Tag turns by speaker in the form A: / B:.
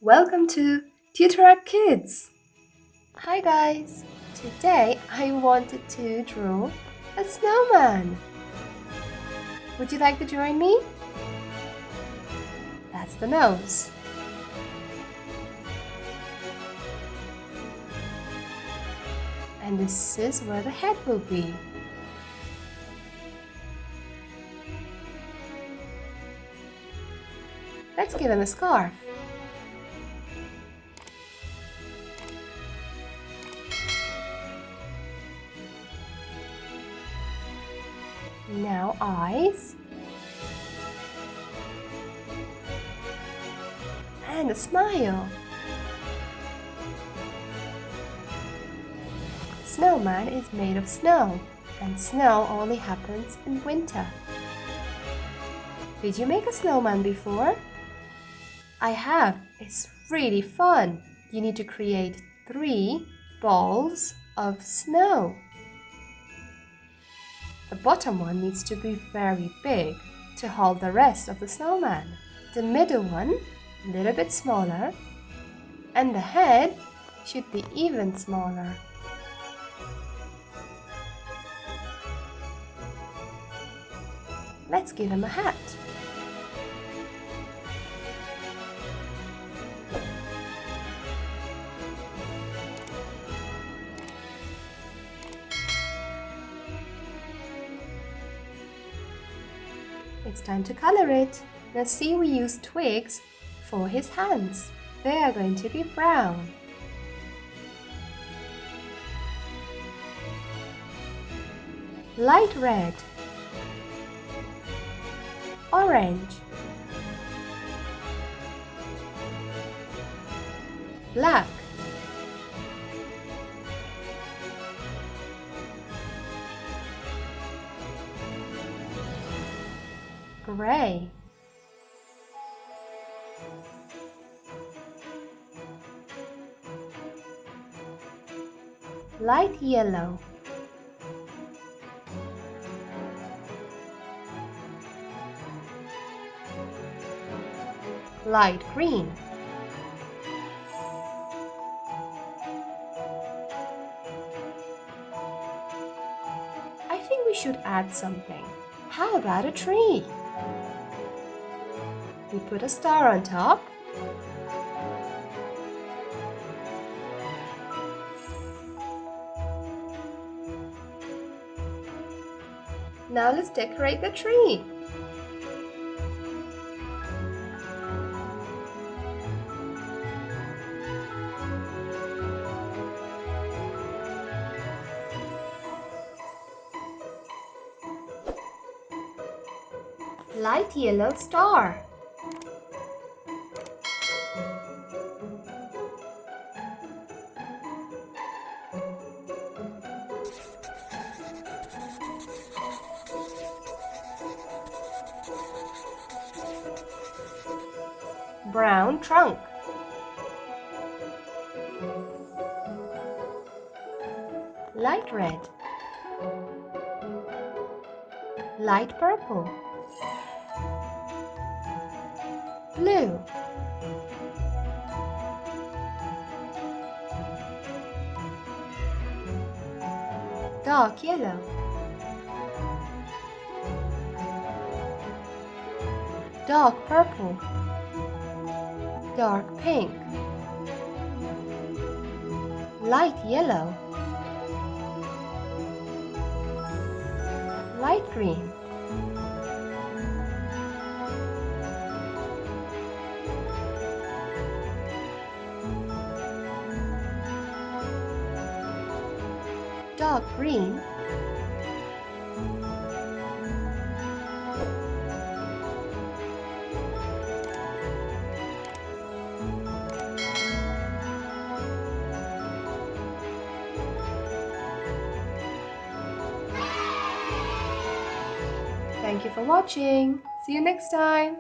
A: Welcome to Tutorak Kids! Hi guys! Today I wanted to draw a snowman. Would you like to join me? That's the nose. And this is where the head will be. Let's give him a scarf. Now eyes. And a smile. Snowman is made of snow, and snow only happens in winter. Did you make a snowman before? I have. It's really fun. You need to create 3 balls of snow. The bottom one needs to be very big to hold the rest of the snowman. The middle one, a little bit smaller, and the head should be even smaller. Let's give him a hat. It's time to color it. Let's see, we use twigs for his hands. They are going to be brown. Light red. Orange. Black. Gray. Light yellow. Light green. I think we should add something. How about a tree? We put a star on top. Now let's decorate the tree. Light yellow star. Brown trunk. Light red. Light purple. Blue. Dark yellow. Dark purple. Dark pink. Light yellow. Light green. Dark green. Thank you for watching. See you next time.